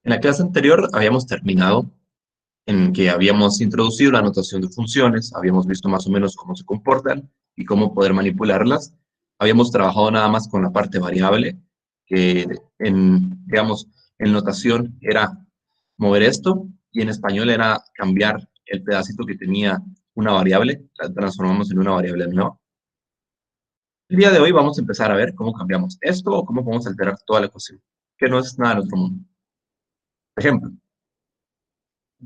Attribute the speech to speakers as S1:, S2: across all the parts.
S1: En la clase anterior habíamos terminado en que habíamos introducido la notación de funciones, habíamos visto más o menos cómo se comportan y cómo poder manipularlas. Habíamos trabajado nada más con la parte variable, que digamos, en notación era mover esto y en español era cambiar el pedacito que tenía una variable, la transformamos en una variable nueva. El día de hoy vamos a empezar a ver cómo cambiamos esto o cómo podemos alterar toda la ecuación, que no es nada del otro mundo. Por ejemplo,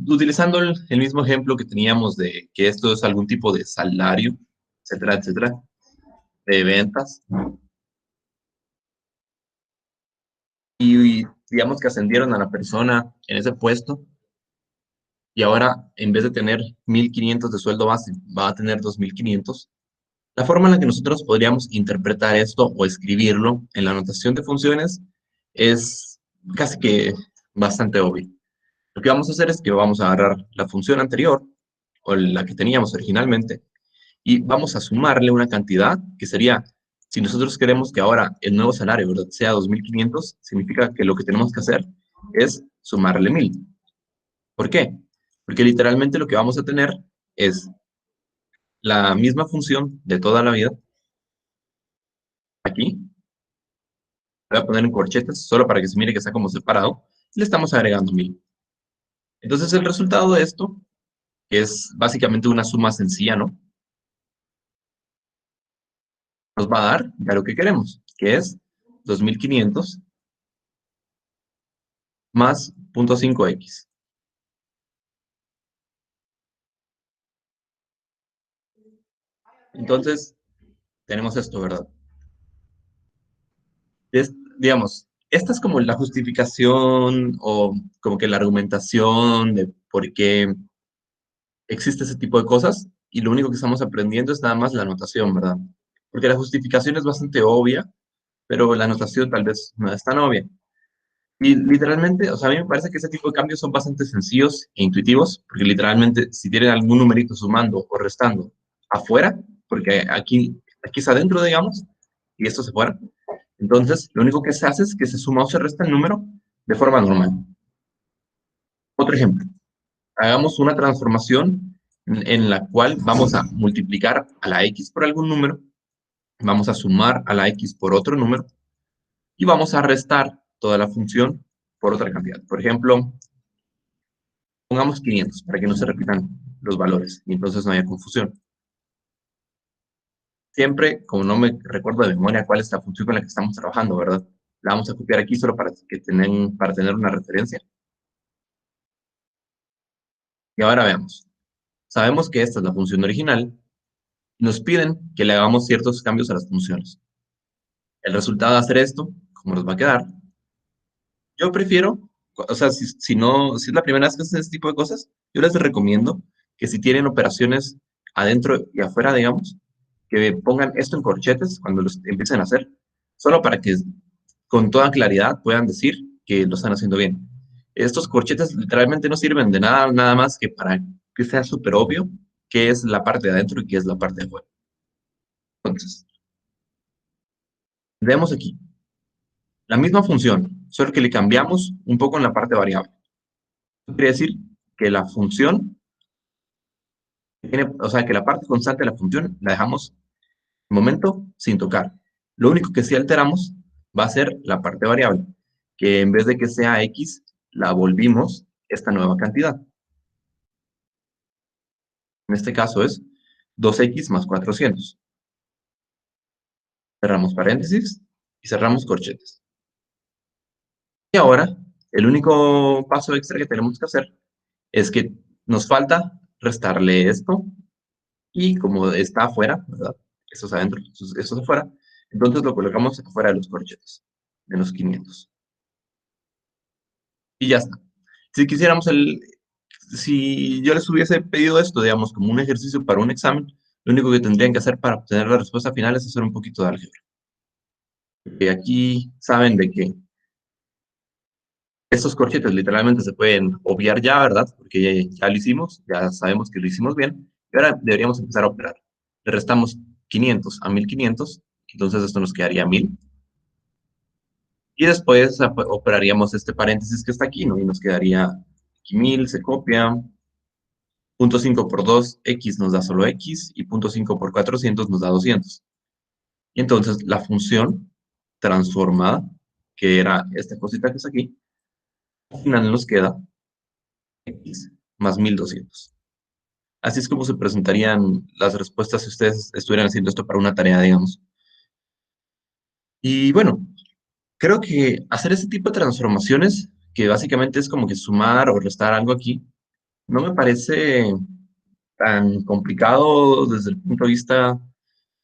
S1: utilizando el mismo ejemplo que teníamos de que esto es algún tipo de salario, etcétera, de ventas, y digamos que ascendieron a la persona en ese puesto, y ahora en vez de tener 1.500 de sueldo base, va a tener 2.500. La forma en la que nosotros podríamos interpretar esto o escribirlo en la notación de funciones es casi que bastante obvio. Lo que vamos a hacer es que vamos a agarrar la función anterior, o la que teníamos originalmente, y vamos a sumarle una cantidad que sería, si nosotros queremos que ahora el nuevo salario, ¿verdad?, sea 2.500, significa que lo que tenemos que hacer es sumarle 1.000. ¿Por qué? Porque literalmente lo que vamos a tener es la misma función de toda la vida. Aquí voy a poner en corchetes solo para que se mire que está como separado. Le estamos agregando 1.000. Entonces el resultado de esto, que es básicamente una suma sencilla, ¿no?, nos va a dar ya lo que queremos, que es 2.500 más 0.5x. Entonces, tenemos esto, ¿verdad? Digamos, esta es como la justificación o como que la argumentación de por qué existe ese tipo de cosas, y lo único que estamos aprendiendo es nada más la notación, ¿verdad? Porque la justificación es bastante obvia, pero la notación tal vez no es tan obvia. Y literalmente, o sea, a mí me parece que ese tipo de cambios son bastante sencillos e intuitivos, porque literalmente si tienen algún numerito sumando o restando afuera, porque aquí es adentro, digamos, y esto se fuera, entonces lo único que se hace es que se suma o se resta el número de forma normal. Otro ejemplo, hagamos una transformación en la cual vamos a multiplicar a la x por algún número, vamos a sumar a la x por otro número, y vamos a restar toda la función por otra cantidad. Por ejemplo, pongamos 500 para que no se repitan los valores y entonces no haya confusión. Siempre, como no me recuerdo de memoria cuál es la función con la que estamos trabajando, ¿verdad? La vamos a copiar aquí solo para tener una referencia. Y ahora veamos. Sabemos que esta es la función original y nos piden que le hagamos ciertos cambios a las funciones. El resultado de hacer esto, ¿cómo nos va a quedar? Yo prefiero, o sea, si es la primera vez que hacen este tipo de cosas, yo les recomiendo que si tienen operaciones adentro y afuera, digamos, que pongan esto en corchetes cuando los empiecen a hacer, solo para que con toda claridad puedan decir que lo están haciendo bien. Estos corchetes literalmente no sirven de nada, nada más que para que sea súper obvio qué es la parte de adentro y qué es la parte de afuera. Entonces, veamos aquí. La misma función, solo que le cambiamos un poco en la parte variable. Esto quiere decir que la función o sea, que la parte constante de la función la dejamos de momento sin tocar. Lo único que sí alteramos va a ser la parte variable, que en vez de que sea x, la volvimos esta nueva cantidad. En este caso es 2x más 400. Cerramos paréntesis y cerramos corchetes. Y ahora, el único paso extra que tenemos que hacer es que nos falta restarle esto, y como está afuera, ¿verdad? Esto es adentro, esto es afuera, entonces lo colocamos afuera de los corchetes, de los 500. Y ya está. Si quisiéramos si yo les hubiese pedido esto, digamos, como un ejercicio para un examen, lo único que tendrían que hacer para obtener la respuesta final es hacer un poquito de álgebra. Porque aquí saben de que estos corchetes literalmente se pueden obviar ya, ¿verdad? Porque ya lo hicimos, ya sabemos que lo hicimos bien, y ahora deberíamos empezar a operar. Le restamos 500 a 1.500, entonces esto nos quedaría 1.000. Y después operaríamos este paréntesis que está aquí, ¿no? Y nos quedaría aquí 1000, se copia, 0.5 por 2, x nos da solo x, y 0.5 por 400 nos da 200. Y entonces la función transformada, que era esta cosita que está aquí, al final nos queda x más 1200. Así es como se presentarían las respuestas si ustedes estuvieran haciendo esto para una tarea, digamos. Y bueno, creo que hacer ese tipo de transformaciones, que básicamente es como que sumar o restar algo aquí, no me parece tan complicado desde el punto de vista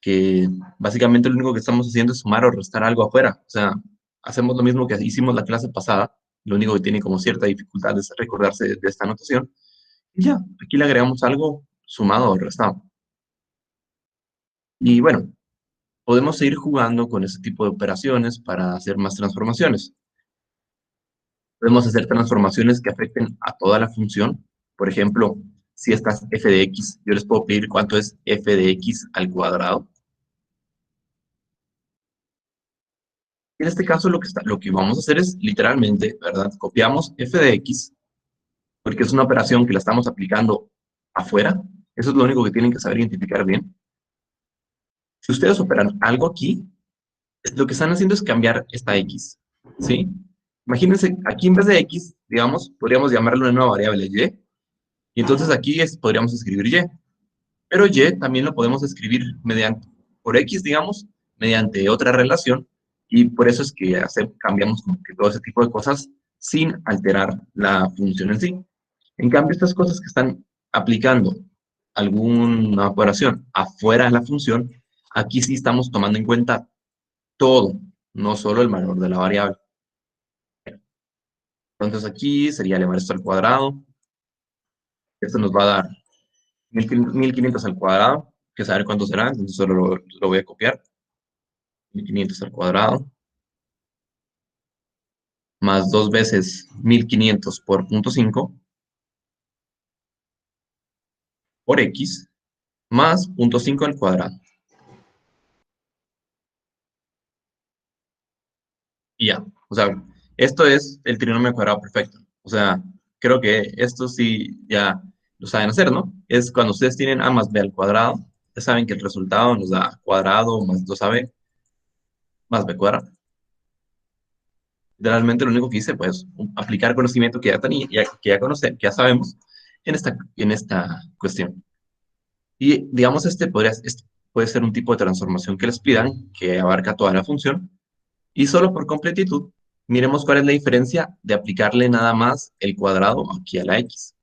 S1: que básicamente lo único que estamos haciendo es sumar o restar algo afuera. O sea, hacemos lo mismo que hicimos la clase pasada, lo único que tiene como cierta dificultad es recordarse de esta notación. Y ya, aquí le agregamos algo sumado o restado. Y bueno, podemos seguir jugando con ese tipo de operaciones para hacer más transformaciones. Podemos hacer transformaciones que afecten a toda la función. Por ejemplo, si esta es f de x, yo les puedo pedir cuánto es f de x al cuadrado. En este caso, lo que vamos a hacer es literalmente, ¿verdad? Copiamos f de x, porque es una operación que la estamos aplicando afuera. Eso es lo único que tienen que saber identificar bien. Si ustedes operan algo aquí, lo que están haciendo es cambiar esta x, ¿sí? Imagínense, aquí en vez de x, digamos, podríamos llamarle una nueva variable y, y entonces aquí podríamos escribir y. Pero y también lo podemos escribir mediante, por x, digamos, mediante otra relación, y por eso es que cambiamos como que todo ese tipo de cosas sin alterar la función en sí. En cambio, estas cosas que están aplicando alguna operación afuera de la función, aquí sí estamos tomando en cuenta todo, no solo el valor de la variable. Entonces aquí sería elevar esto al cuadrado. Esto nos va a dar 1500 al cuadrado, que saber cuánto será, entonces solo lo voy a copiar. 1500 al cuadrado, más 2 veces 1500 por 0.5, por x, más 0.5 al cuadrado. Y ya, o sea, esto es el trinomio cuadrado perfecto. O sea, creo que esto sí ya lo saben hacer, ¿no? Es cuando ustedes tienen a más b al cuadrado, ya saben que el resultado nos da cuadrado más 2ab más b cuadrado. Literalmente lo único que hice, pues, aplicar conocimiento que ya tenía, que ya conocemos, que ya sabemos en esta cuestión. Y digamos, este puede ser un tipo de transformación que les pidan, que abarca toda la función. Y solo por completitud, miremos cuál es la diferencia de aplicarle nada más el cuadrado aquí a la x.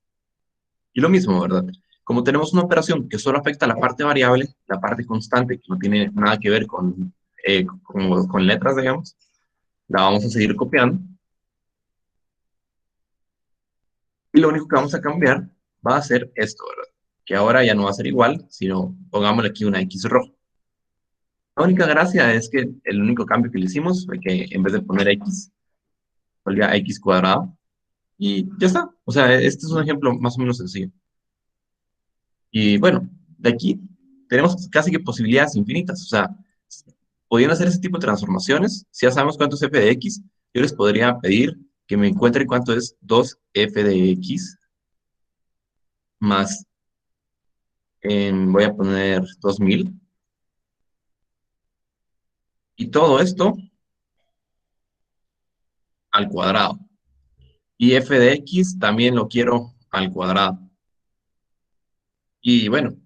S1: Y lo mismo, ¿verdad? Como tenemos una operación que solo afecta a la parte variable, la parte constante, que no tiene nada que ver con letras, digamos, la vamos a seguir copiando. Y lo único que vamos a cambiar va a ser esto, ¿verdad? Que ahora ya no va a ser igual, sino pongámosle aquí una x roja. La única gracia es que el único cambio que le hicimos fue que en vez de poner x, volvía a x cuadrado y ya está. O sea, este es un ejemplo más o menos sencillo. Y bueno, de aquí tenemos casi que posibilidades infinitas. O sea, podían hacer ese tipo de transformaciones. Si ya sabemos cuánto es f de x, yo les podría pedir que me encuentren cuánto es 2f de x más, voy a poner 2000. Y todo esto al cuadrado. Y f de x también lo quiero al cuadrado. Y bueno,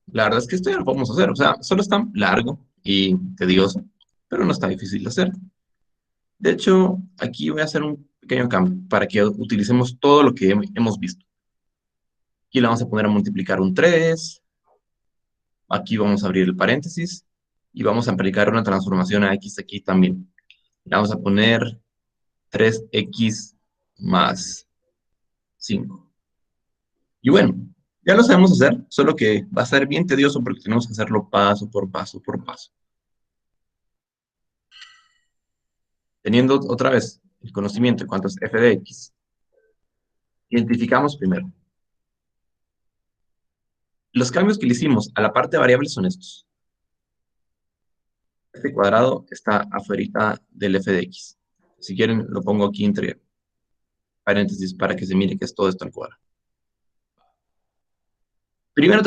S1: la verdad es que esto ya lo podemos hacer. O sea, solo es tan largo y tedioso, pero no está difícil de hacer. De hecho, aquí voy a hacer un pequeño cambio para que utilicemos todo lo que hemos visto. Aquí le vamos a poner a multiplicar un 3. Aquí vamos a abrir el paréntesis y vamos a aplicar una transformación a x aquí también. Le vamos a poner 3x más 5. Y bueno, ya lo sabemos hacer, solo que va a ser bien tedioso porque tenemos que hacerlo paso por paso por paso. Teniendo otra vez el conocimiento de cuánto es f de x, identificamos primero. Los cambios que le hicimos a la parte variable son estos. Este cuadrado está afuera del f de x. Si quieren, lo pongo aquí entre paréntesis para que se mire que es todo esto al cuadrado. Primero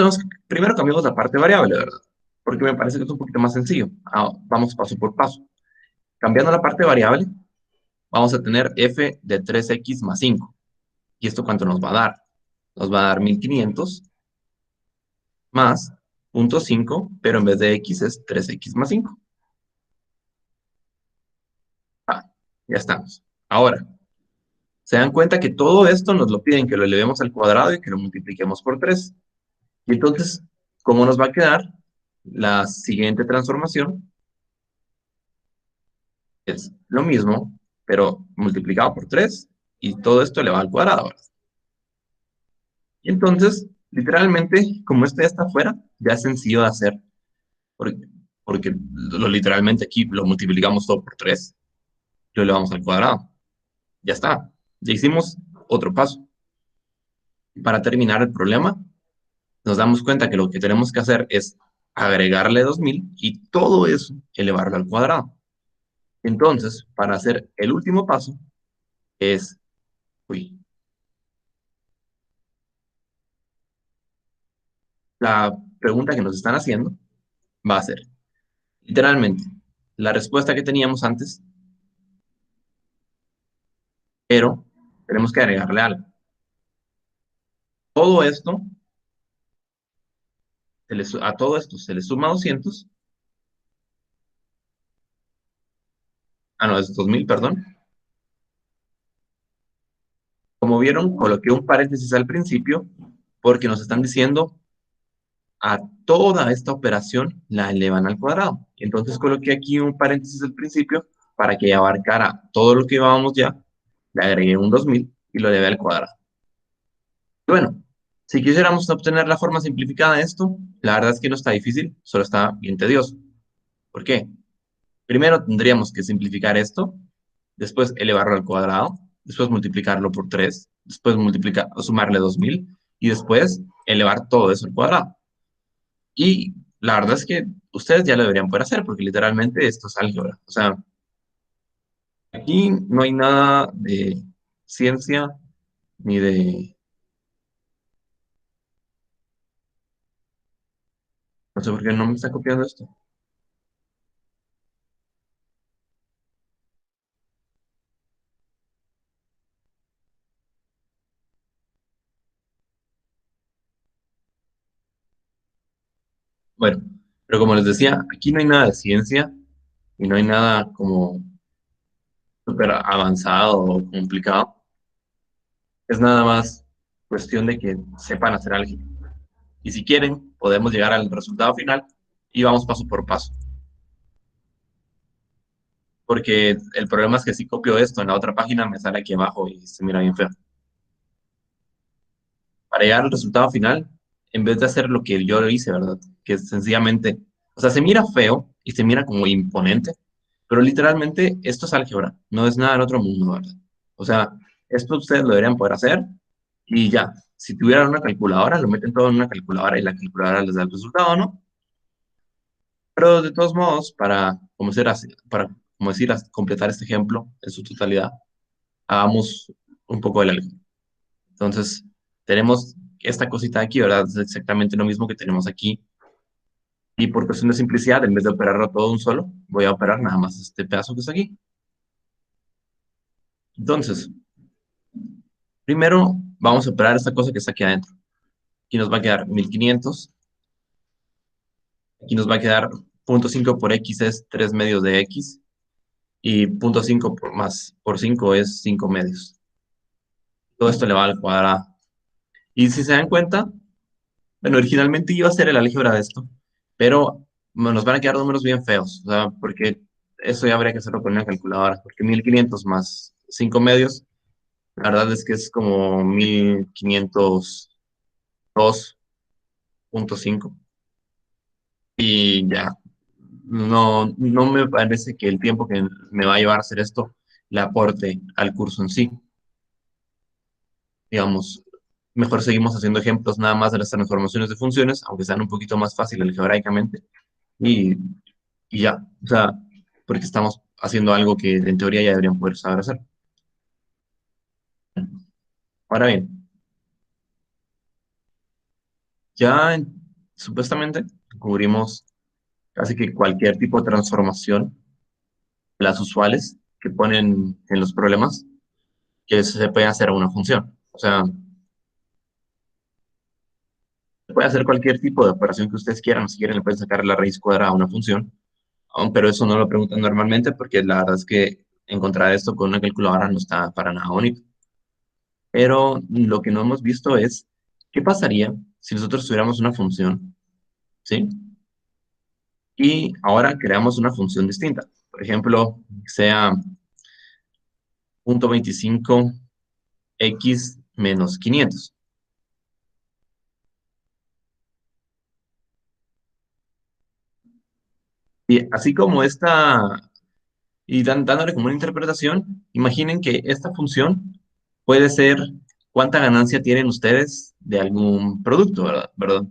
S1: cambiamos la parte variable, ¿verdad? Porque me parece que es un poquito más sencillo. Vamos paso por paso. Cambiando la parte variable, vamos a tener f de 3x más 5. ¿Y esto cuánto nos va a dar? Nos va a dar 1500 más 0.5, pero en vez de x es 3x más 5. Ah, ya estamos. Ahora, se dan cuenta que todo esto nos lo piden que lo elevemos al cuadrado y que lo multipliquemos por 3. Y entonces, ¿cómo nos va a quedar? La siguiente transformación es lo mismo, pero multiplicado por 3 y todo esto elevado al cuadrado, ¿verdad? Y entonces, literalmente, como esto ya está afuera, ya es sencillo de hacer, porque, porque literalmente aquí lo multiplicamos todo por 3, lo elevamos al cuadrado. Ya está, ya hicimos otro paso. Para terminar el problema, nos damos cuenta que lo que tenemos que hacer es agregarle 2000 y todo eso elevarlo al cuadrado. Entonces, para hacer el último paso es, uy, la pregunta que nos están haciendo va a ser, literalmente, la respuesta que teníamos antes, pero tenemos que agregarle algo. Todo esto, a todo esto se le suma 200, no, es 2000, perdón. Como vieron, coloqué un paréntesis al principio porque nos están diciendo a toda esta operación la elevan al cuadrado. Entonces coloqué aquí un paréntesis al principio para que abarcara todo lo que llevábamos ya, le agregué un 2000 y lo elevé al cuadrado. Y bueno, si quisiéramos obtener la forma simplificada de esto, la verdad es que no está difícil, solo está bien tedioso. ¿Por qué? Primero tendríamos que simplificar esto, después elevarlo al cuadrado, después multiplicarlo por 3, después sumarle 2000 y después elevar todo eso al cuadrado. Y la verdad es que ustedes ya lo deberían poder hacer, porque literalmente esto es álgebra. O sea, aquí no hay nada de ciencia ni de... No sé por qué no me está copiando esto. Bueno, pero como les decía, aquí no hay nada de ciencia y no hay nada como súper avanzado o complicado. Es nada más cuestión de que sepan hacer álgebra. Y si quieren, podemos llegar al resultado final y vamos paso por paso. Porque el problema es que si copio esto en la otra página, me sale aquí abajo y se mira bien feo. Para llegar al resultado final, en vez de hacer lo que yo hice, ¿verdad? Que es sencillamente, o sea, se mira feo y se mira como imponente, pero literalmente esto es álgebra, no es nada del otro mundo, ¿verdad? O sea, esto ustedes lo deberían poder hacer y ya. Si tuvieran una calculadora, lo meten todo en una calculadora y la calculadora les da el resultado, ¿no? Pero de todos modos, como decir, completar este ejemplo en su totalidad, hagamos un poco del álgebra. Entonces, tenemos esta cosita de aquí, ¿verdad? Es exactamente lo mismo que tenemos aquí. Y por cuestión de simplicidad, en vez de operarlo todo un solo, voy a operar nada más este pedazo que está aquí. Entonces, primero vamos a operar esta cosa que está aquí adentro. Aquí nos va a quedar 1500. Aquí nos va a quedar 0.5 por x es 3 medios de x. Y 0.5 por 5 es 5 medios. Todo esto le va al cuadrado. Y si se dan cuenta, bueno, originalmente iba a ser el álgebra de esto, pero nos van a quedar números bien feos, o sea, porque eso ya habría que hacerlo con una calculadora, porque 1500 más 5 medios, la verdad es que es como 1502.5 y ya, no me parece que el tiempo que me va a llevar a hacer esto le aporte al curso en sí. Digamos, mejor seguimos haciendo ejemplos nada más de las transformaciones de funciones, aunque sean un poquito más fáciles algebraicamente, y, y ya, o sea, porque estamos haciendo algo que en teoría ya deberían poder saber hacer. Ahora bien, ya supuestamente cubrimos casi que cualquier tipo de transformación, las usuales que ponen en los problemas, que se puede hacer a una función. O sea, se puede hacer cualquier tipo de operación que ustedes quieran. Si quieren, le pueden sacar la raíz cuadrada a una función, pero eso no lo preguntan normalmente porque la verdad es que encontrar esto con una calculadora no está para nada bonito. Pero lo que no hemos visto es qué pasaría si nosotros tuviéramos una función, ¿sí? Y ahora creamos una función distinta. Por ejemplo, sea 0.25x menos 500. Y así como esta, y dándole como una interpretación, imaginen que esta función puede ser cuánta ganancia tienen ustedes de algún producto, ¿verdad?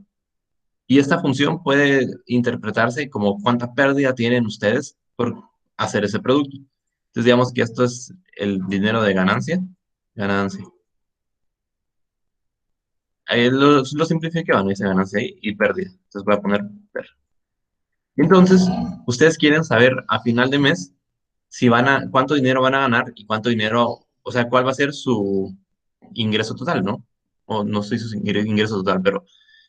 S1: Y esta función puede interpretarse como cuánta pérdida tienen ustedes por hacer ese producto. Entonces, digamos que esto es el dinero de ganancia. Ganancia. Ahí lo simplifiqué, bueno, dice ganancia y pérdida. Entonces voy a poner pérdida. Entonces, ustedes quieren saber a final de mes si cuánto dinero van a ganar y cuánto dinero, o sea, cuál va a ser su ingreso total, ¿no? O no sé si su ingreso total, pero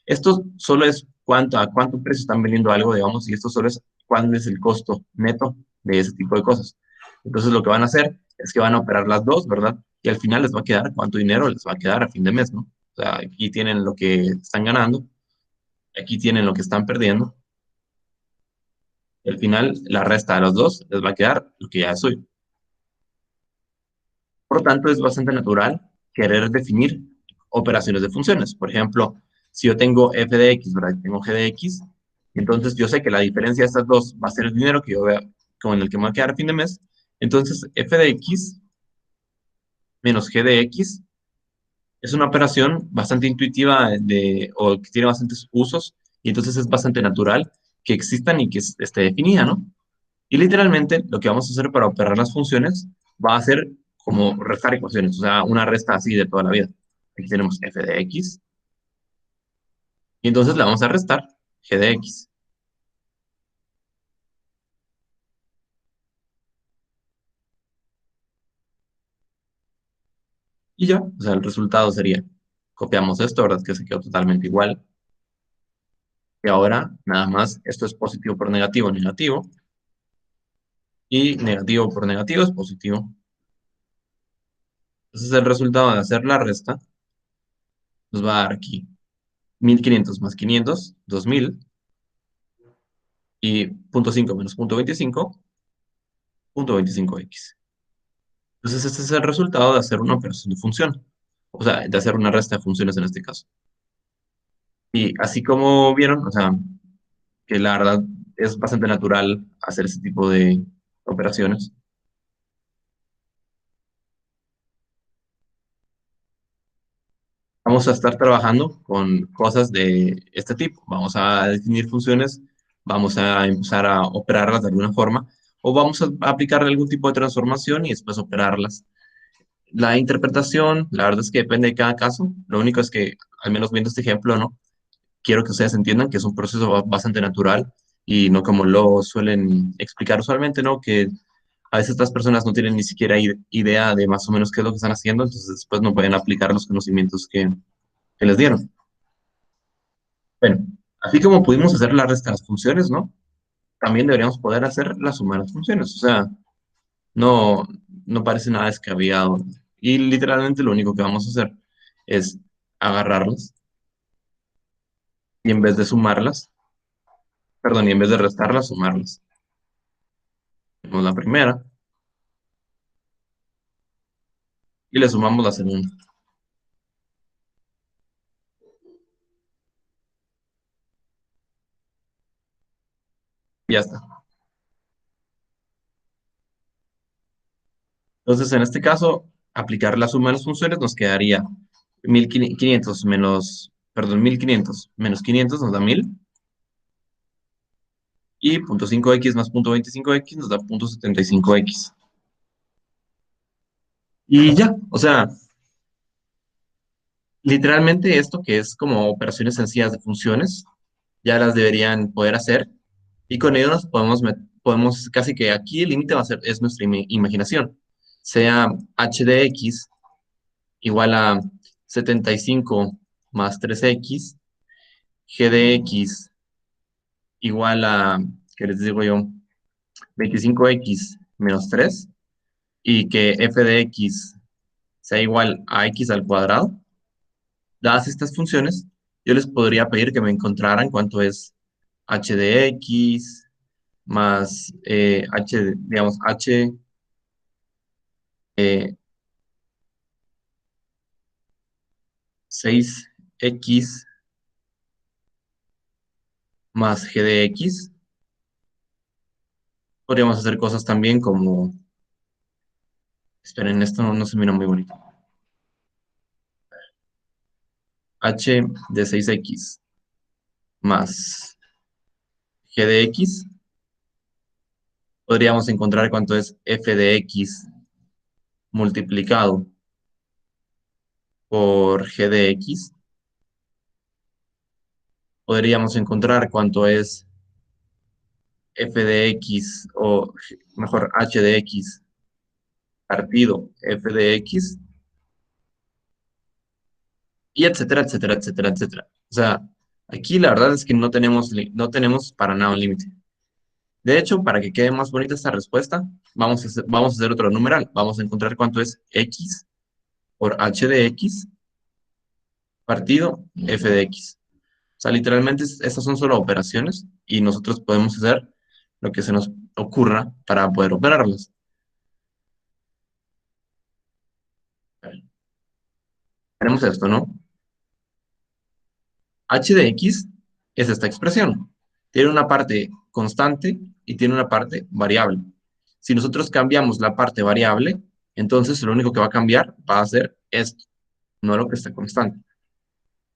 S1: esto solo es a cuánto precio están vendiendo algo, digamos, y esto solo es cuál es el costo neto de ese tipo de cosas. Entonces, lo que van a hacer es que van a operar las dos, ¿verdad? Y al final les va a quedar cuánto dinero les va a quedar a fin de mes, ¿no? O sea, aquí tienen lo que están ganando, aquí tienen lo que están perdiendo, y al final la resta de los dos les va a quedar lo que ya es suyo. Por lo tanto, es bastante natural querer definir operaciones de funciones. Por ejemplo, si yo tengo f de x, ¿verdad? Tengo g de x, entonces yo sé que la diferencia de estas dos va a ser el dinero que yo vea con el que me va a quedar a fin de mes. Entonces, f de x menos g de x es una operación bastante intuitiva o que tiene bastantes usos y entonces es bastante natural que existan y que esté definida, ¿no? Y literalmente lo que vamos a hacer para operar las funciones va a ser como restar ecuaciones, o sea, una resta así de toda la vida. Aquí tenemos f de x y entonces le vamos a restar g de x. Y ya, o sea, el resultado sería, copiamos esto, ¿verdad? Que se quedó totalmente igual. Y ahora, nada más, esto es positivo por negativo, negativo. Y negativo por negativo es positivo. Entonces el resultado de hacer la resta nos va a dar aquí 1500 más 500, 2000. Y 0.5 menos 0.25, 0.25x. Entonces, este es el resultado de hacer una operación de función, o sea, de hacer una resta de funciones en este caso. Y así como vieron, o sea, que la verdad es bastante natural hacer ese tipo de operaciones. Vamos a estar trabajando con cosas de este tipo. Vamos a definir funciones, vamos a empezar a operarlas de alguna forma, o vamos a aplicarle algún tipo de transformación y después operarlas. La interpretación, la verdad es que depende de cada caso. Lo único es que, al menos viendo este ejemplo, ¿no? Quiero que ustedes entiendan que es un proceso bastante natural y no como lo suelen explicar usualmente, ¿no? Que a veces estas personas no tienen ni siquiera idea de más o menos qué es lo que están haciendo, entonces después no pueden aplicar los conocimientos que les dieron. Bueno, así como pudimos hacer la resta de las funciones, ¿no? También deberíamos poder hacer la suma de las funciones. O sea, no, no parece nada descabellado. Y literalmente lo único que vamos a hacer es agarrarlas y en vez de sumarlas, perdón, y en vez de restarlas, sumarlas. Tenemos la primera y le sumamos la segunda. Y ya está. Entonces, en este caso, aplicar la suma de las funciones nos quedaría 1500 menos, perdón, 1500 menos 500 nos da 1000 Y 0.5x más 0.25x nos da 0.75x. Y ya, o sea, literalmente esto que es como operaciones sencillas de funciones, ya las deberían poder hacer. Y con ello nos podemos casi que aquí el límite va a ser, es nuestra imaginación. Sea h de x igual a 75 más 3x, g de x igual a, ¿qué les digo yo? 25x menos 3 y que f de x sea igual a x al cuadrado. Dadas estas funciones, yo les podría pedir que me encontraran cuánto es h de x más digamos, eh, 6x más g de x. Podríamos hacer cosas también como, esperen, esto no se mira muy bonito. H de 6x más g de x. Podríamos encontrar cuánto es f de x multiplicado por g de x. Podríamos encontrar cuánto es f de x, o mejor h de x partido f de x, y etcétera, etcétera, etcétera, etcétera. O sea, aquí la verdad es que no tenemos para nada un límite. De hecho, para que quede más bonita esta respuesta, vamos a hacer otro numeral. Vamos a encontrar cuánto es x por h de x partido f de x. O sea, literalmente estas son solo operaciones y nosotros podemos hacer lo que se nos ocurra para poder operarlas. Tenemos esto, ¿no? H de x es esta expresión. Tiene una parte constante y tiene una parte variable. Si nosotros cambiamos la parte variable, entonces lo único que va a cambiar va a ser esto, no lo que está constante.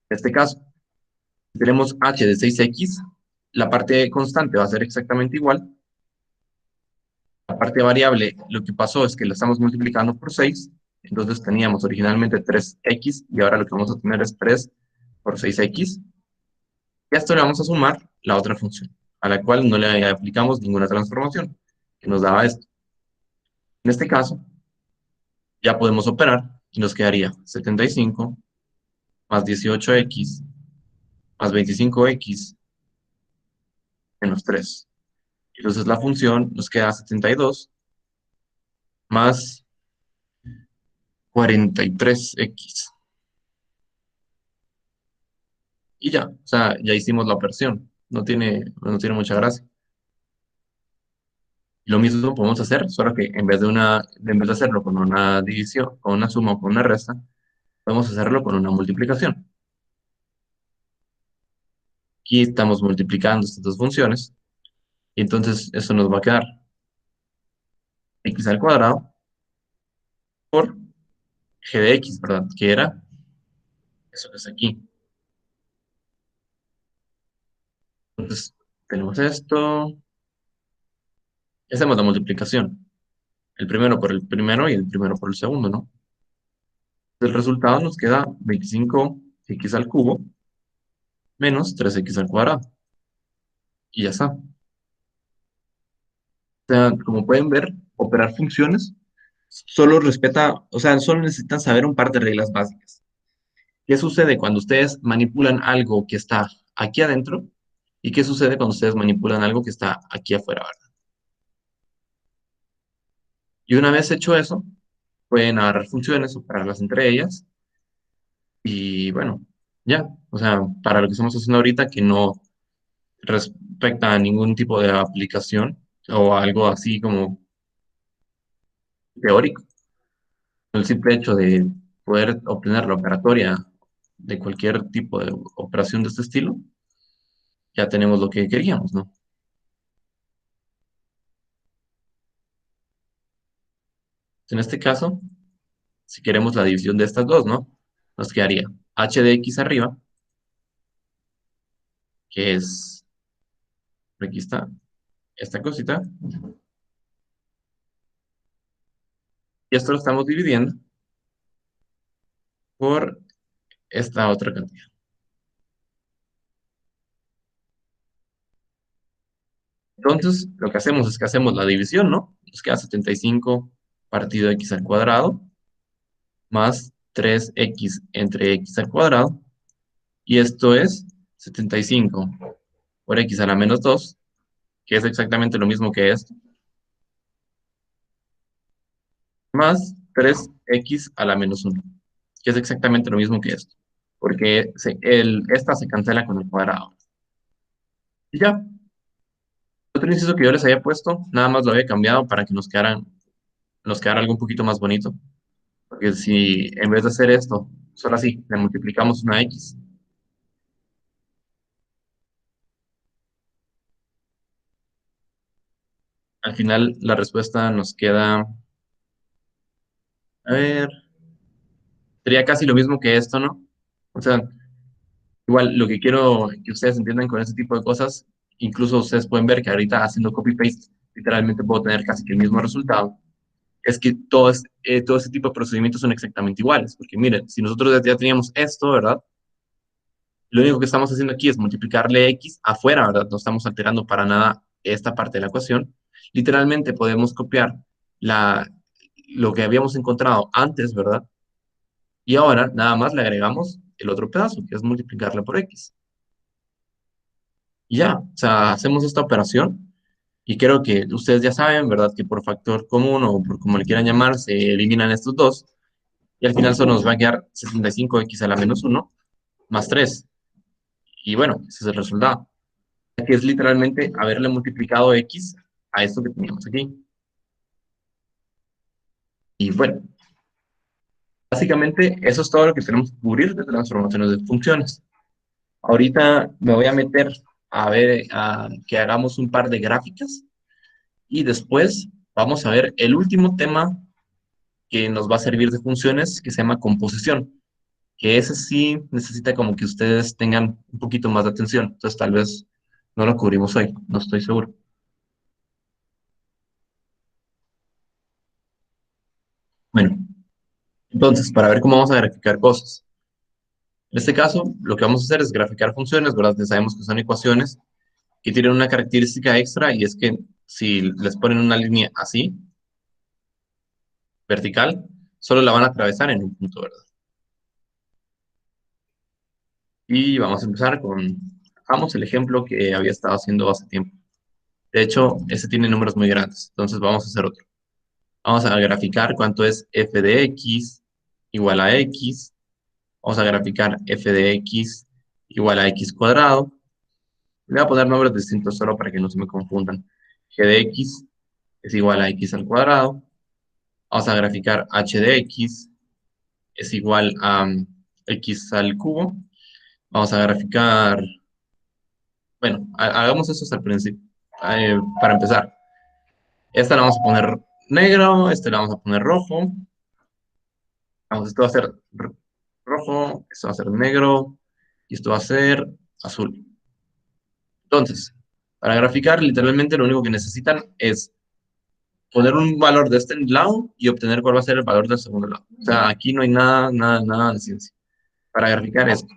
S1: En este caso, si tenemos h de 6x, la parte constante va a ser exactamente igual. La parte variable, lo que pasó es que la estamos multiplicando por 6, entonces teníamos originalmente 3x y ahora lo que vamos a tener es 3 por 6x. Y a esto le vamos a sumar la otra función, a la cual no le aplicamos ninguna transformación, que nos daba esto. En este caso, ya podemos operar y nos quedaría 75 más 18x más 25x menos 3. Entonces la función nos queda 72 más 43x. Y ya, o sea, ya hicimos la operación. No tiene mucha gracia. Y lo mismo podemos hacer, solo que en vez de hacerlo con una división, con una suma o con una resta, podemos hacerlo con una multiplicación. Aquí estamos multiplicando estas dos funciones, y entonces eso nos va a quedar x al cuadrado por g de x, ¿verdad? Que era eso que es aquí. Entonces, tenemos esto, hacemos la multiplicación. El primero por el primero y el primero por el segundo, ¿no? El resultado nos queda 25x al cubo menos 3x al cuadrado. Y ya está. O sea, como pueden ver, operar funciones solo respeta, o sea, solo necesitan saber un par de reglas básicas. ¿Qué sucede cuando ustedes manipulan algo que está aquí adentro? ¿Y qué sucede cuando ustedes manipulan algo que está aquí afuera, ¿verdad? Y una vez hecho eso, pueden agarrar funciones, operarlas entre ellas, y bueno, ya. O sea, para lo que estamos haciendo ahorita, que no respecta a ningún tipo de aplicación o algo así como teórico. El simple hecho de poder obtener la operatoria de cualquier tipo de operación de este estilo, ya tenemos lo que queríamos, ¿no? En este caso, si queremos la división de estas dos, ¿no? Nos quedaría h de x arriba, que es, aquí está, esta cosita, y esto lo estamos dividiendo por esta otra cantidad. Entonces, lo que hacemos es que hacemos la división, ¿no? Nos queda 75 partido x al cuadrado más 3x entre x al cuadrado. Y esto es 75 por x a la menos 2, que es exactamente lo mismo que esto, más 3x a la menos 1, que es exactamente lo mismo que esto, porque esta se cancela con el cuadrado. Y ya, otro inciso que yo les había puesto, nada más lo había cambiado para que nos quedara algo un poquito más bonito. Porque si en vez de hacer esto, solo así, le multiplicamos una x, al final la respuesta nos queda, a ver, sería casi lo mismo que esto, ¿no? O sea, igual lo que quiero que ustedes entiendan con este tipo de cosas, incluso ustedes pueden ver que ahorita haciendo copy-paste, literalmente puedo tener casi que el mismo resultado. Es que todo ese tipo de procedimientos son exactamente iguales, porque miren, si nosotros ya teníamos esto, ¿verdad? Lo único que estamos haciendo aquí es multiplicarle x afuera, ¿verdad? No estamos alterando para nada esta parte de la ecuación. Literalmente podemos copiar la, lo que habíamos encontrado antes, ¿verdad? Y ahora nada más le agregamos el otro pedazo, que es multiplicarla por x. Y ya, o sea, hacemos esta operación y creo que ustedes ya saben, ¿verdad? Que por factor común o por como le quieran llamar, se eliminan estos dos y al final solo nos va a quedar 65x a la menos 1 más 3. Y bueno, ese es el resultado. Que es literalmente haberle multiplicado x a esto que teníamos aquí. Y bueno, básicamente eso es todo lo que tenemos que cubrir de transformaciones de funciones. Ahorita me voy a meter a ver a que hagamos un par de gráficas y después vamos a ver el último tema que nos va a servir de funciones que se llama composición, que ese sí necesita como que ustedes tengan un poquito más de atención. Entonces tal vez no lo cubrimos hoy, no estoy seguro. Bueno, entonces para ver cómo vamos a graficar cosas. En este caso, lo que vamos a hacer es graficar funciones, ¿verdad? Ya sabemos que son ecuaciones que tienen una característica extra y es que si les ponen una línea así, vertical, solo la van a atravesar en un punto, ¿verdad? Y vamos a empezar vamos, el ejemplo que había estado haciendo hace tiempo. De hecho, ese tiene números muy grandes, entonces vamos a hacer otro. Vamos a graficar cuánto es f de x igual a x. Vamos a graficar f de x igual a x cuadrado. Le voy a poner nombres distintos solo para que no se me confundan. G de x es igual a x al cuadrado. Vamos a graficar h de x es igual a x al cubo. Vamos a graficar, bueno, hagamos eso hasta el principio. Para empezar, esta la vamos a poner negro, este la vamos a poner rojo. Vamos, esto va a ser rojo, esto va a ser negro y esto va a ser azul. Entonces, para graficar, literalmente lo único que necesitan es poner un valor de este lado y obtener cuál va a ser el valor del segundo lado. O sea, aquí no hay nada, nada, nada de ciencia para graficar esto.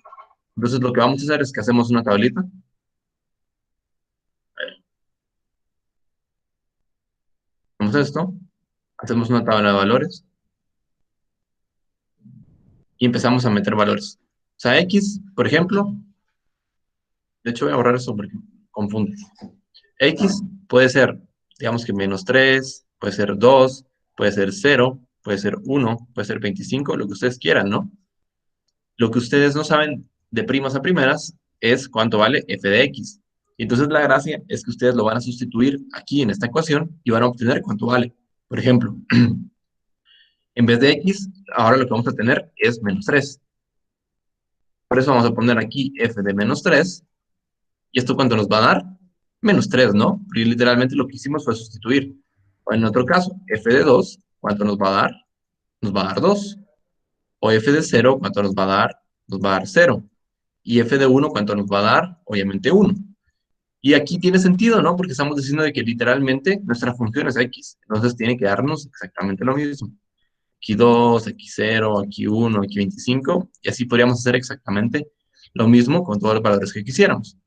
S1: Entonces, lo que vamos a hacer es que hacemos una tablita. Hacemos esto, hacemos una tabla de valores y empezamos a meter valores. O sea, X, por ejemplo, de hecho voy a borrar eso porque confunde. X puede ser, digamos que menos 3, puede ser 2, puede ser 0, puede ser 1, puede ser 25, lo que ustedes quieran, ¿no? Lo que ustedes no saben de primas a primeras es cuánto vale f de x. Y entonces la gracia es que ustedes lo van a sustituir aquí en esta ecuación y van a obtener cuánto vale. Por ejemplo, en vez de x, ahora lo que vamos a tener es menos 3. Por eso vamos a poner aquí f de menos 3. ¿Y esto cuánto nos va a dar? Menos 3, ¿no? Porque literalmente lo que hicimos fue sustituir. O en otro caso, f de 2, ¿cuánto nos va a dar? Nos va a dar 2. O f de 0, ¿cuánto nos va a dar? Nos va a dar 0. Y f de 1, ¿cuánto nos va a dar? Obviamente 1. Y aquí tiene sentido, ¿no? Porque estamos diciendo de que literalmente nuestra función es x. Entonces tiene que darnos exactamente lo mismo. Aquí 2, aquí 0, aquí 1, aquí 25. Y así podríamos hacer exactamente lo mismo con todos los valores que quisiéramos.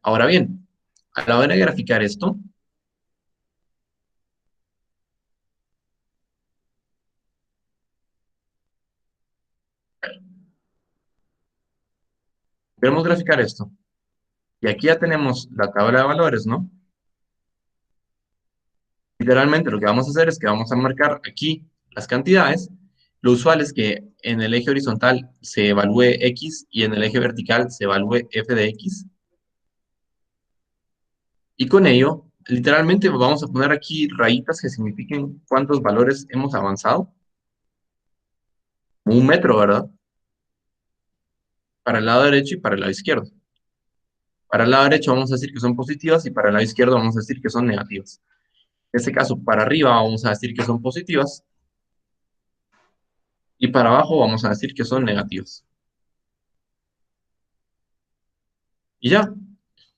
S1: Ahora bien, a la hora de graficar esto, queremos graficar esto. Y aquí ya tenemos la tabla de valores, ¿no? Literalmente lo que vamos a hacer es que vamos a marcar aquí las cantidades. Lo usual es que en el eje horizontal se evalúe x y en el eje vertical se evalúe f de x. Y con ello, literalmente vamos a poner aquí rayitas que signifiquen cuántos valores hemos avanzado. Como un metro, ¿verdad? Para el lado derecho y para el lado izquierdo. Para el lado derecho vamos a decir que son positivas y para el lado izquierdo vamos a decir que son negativas. En este caso, para arriba vamos a decir que son positivas y para abajo vamos a decir que son negativas. Y ya.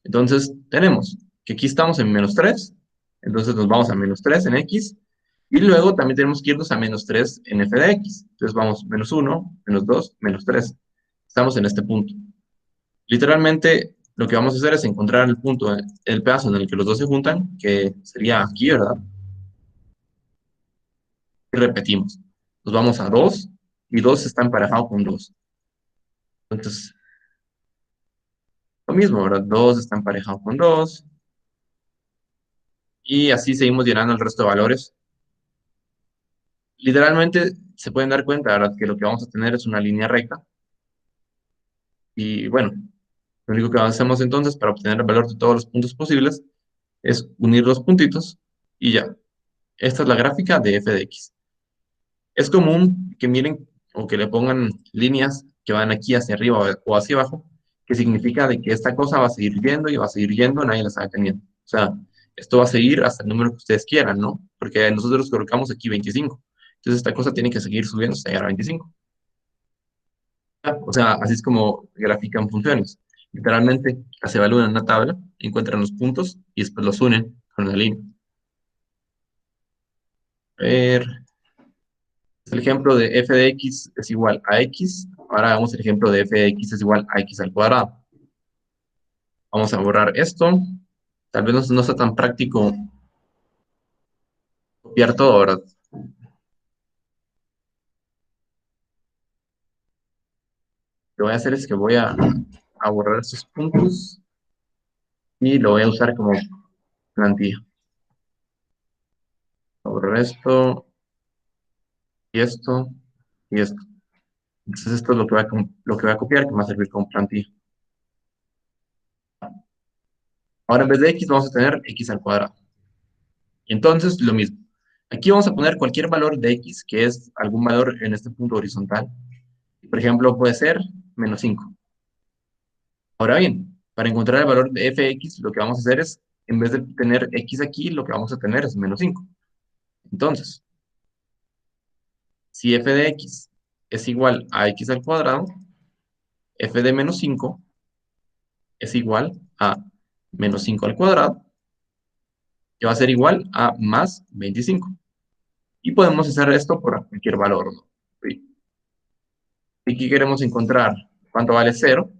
S1: Entonces tenemos que aquí estamos en -3, entonces nos vamos a -3 en x, y luego también tenemos que irnos a -3 en f de x. Entonces vamos -1, -2, -3. Estamos en este punto. Literalmente lo que vamos a hacer es encontrar el punto, el pedazo en el que los dos se juntan, que sería aquí, ¿verdad? Y repetimos. Nos vamos a 2 y 2 está emparejado con 2. Entonces, lo mismo, ¿verdad? 2 está emparejado con 2 y así seguimos llenando el resto de valores. Literalmente se pueden dar cuenta, ¿verdad? Que lo que vamos a tener es una línea recta. Y bueno, lo único que hacemos entonces para obtener el valor de todos los puntos posibles es unir los puntitos y ya. Esta es la gráfica de f de x. Es común que miren o que le pongan líneas que van aquí hacia arriba o hacia abajo, que significa de que esta cosa va a seguir yendo y va a seguir yendo, nadie la está deteniendo. O sea, esto va a seguir hasta el número que ustedes quieran, ¿no? Porque nosotros colocamos aquí 25. Entonces esta cosa tiene que seguir subiendo hasta llegar a 25. O sea, así es como grafican funciones. Literalmente, las evalúan en una tabla, encuentran los puntos y después los unen con una línea. A ver, el ejemplo de f de x es igual a x. Ahora hagamos el ejemplo de f de x es igual a x al cuadrado. Vamos a borrar esto. Tal vez no sea tan práctico copiar todo, ¿verdad? Lo que voy a hacer es que voy a borrar estos puntos y lo voy a usar como plantilla. Voy a borrar esto y esto y esto. Entonces esto es lo que voy a copiar, que me va a servir como plantilla. Ahora en vez de x vamos a tener x al cuadrado. Y entonces lo mismo. Aquí vamos a poner cualquier valor de x, que es algún valor en este punto horizontal. Por ejemplo, puede ser -5. Ahora bien, para encontrar el valor de fx, lo que vamos a hacer es, en vez de tener x aquí, lo que vamos a tener es -5. Entonces, si f de x es igual a x al cuadrado, f de -5 es igual a -5 al cuadrado, que va a ser igual a más 25. Y podemos hacer esto por cualquier valor, ¿no? Sí. Y aquí queremos encontrar cuánto vale 0.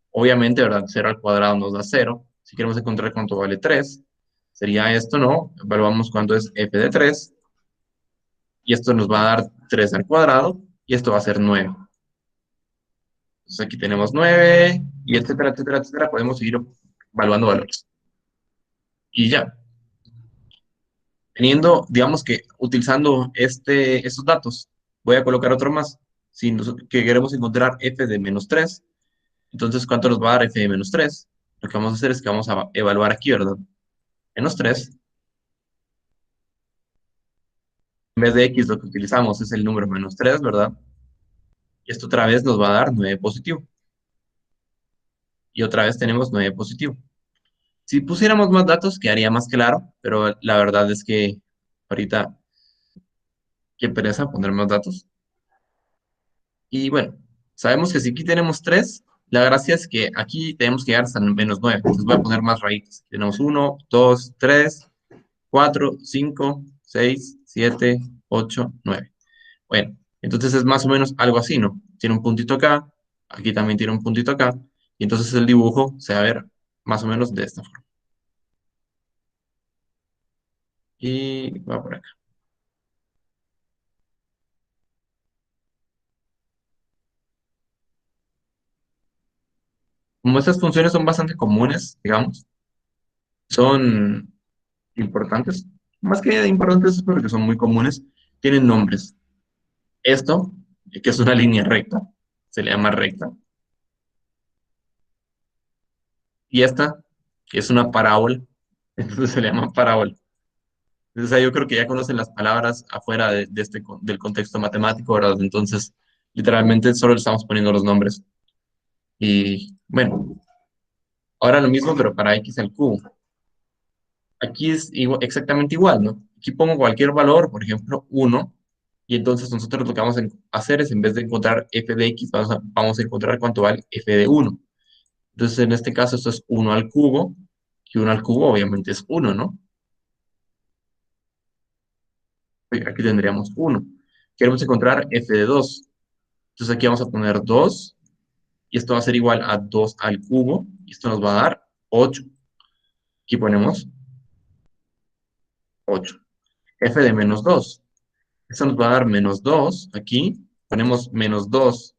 S1: Obviamente, ¿verdad? 0 al cuadrado nos da 0. Si queremos encontrar cuánto vale 3, sería esto, ¿no? Evaluamos cuánto es f de 3. Y esto nos va a dar 3 al cuadrado. Y esto va a ser 9. Entonces aquí tenemos 9, y etcétera, etcétera, etcétera. Podemos seguir evaluando valores. Y ya. Teniendo, digamos que utilizando estos datos, voy a colocar otro más. Si que queremos encontrar f de -3, entonces, ¿cuánto nos va a dar f de -3? Lo que vamos a hacer es que vamos a evaluar aquí, ¿verdad? -3, en vez de x lo que utilizamos es el número -3, ¿verdad? Y esto otra vez nos va a dar 9 positivo. Y otra vez tenemos 9 positivo. Si pusiéramos más datos, quedaría más claro, pero la verdad es que ahorita, qué pereza poner más datos. Y bueno, sabemos que si aquí tenemos 3, La gracia es que aquí tenemos que llegar hasta el -9. Entonces voy a poner más raíces. Tenemos uno, 2, 3, 4, 5, 6, 7, 8, 9. Bueno, entonces es más o menos algo así, ¿no? Tiene un puntito acá, aquí también tiene un puntito acá, y entonces el dibujo se va a ver más o menos de esta forma. Y va por acá. Como estas funciones son bastante comunes, digamos, son importantes, más que importantes es porque son muy comunes, tienen nombres. Esto, que es una línea recta, se le llama recta, y esta, que es una parábola, entonces se le llama parábola. Entonces, yo creo que ya conocen las palabras afuera de este, del contexto matemático, ¿verdad? Entonces, literalmente solo le estamos poniendo los nombres. Y bueno, ahora lo mismo, pero para x al cubo. Aquí es exactamente igual, ¿no? Aquí pongo cualquier valor, por ejemplo, 1, y entonces nosotros lo que vamos a hacer es, en vez de encontrar f de x, vamos a encontrar cuánto vale f de 1. Entonces, en este caso, esto es 1 al cubo, y 1 al cubo obviamente es 1, ¿no? Aquí tendríamos 1. Queremos encontrar f de 2. Entonces aquí vamos a poner 2 y esto va a ser igual a 2 al cubo y esto nos va a dar 8. Aquí ponemos 8. F de menos 2. Esto nos va a dar menos 2. Aquí ponemos menos 2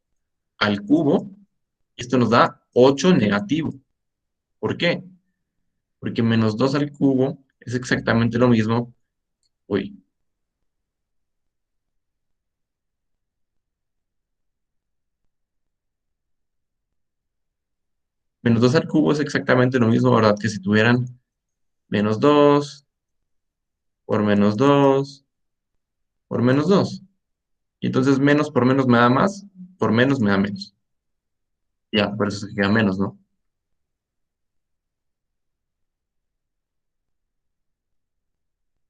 S1: al cubo y esto nos da 8 negativo. ¿Por qué? Porque menos 2 al cubo es exactamente lo mismo. Uy, menos 2 al cubo es exactamente lo mismo, ¿verdad? Que si tuvieran menos 2 por menos 2 por menos 2. Y entonces menos por menos me da más, por menos me da menos. Ya, por eso se queda menos, ¿no?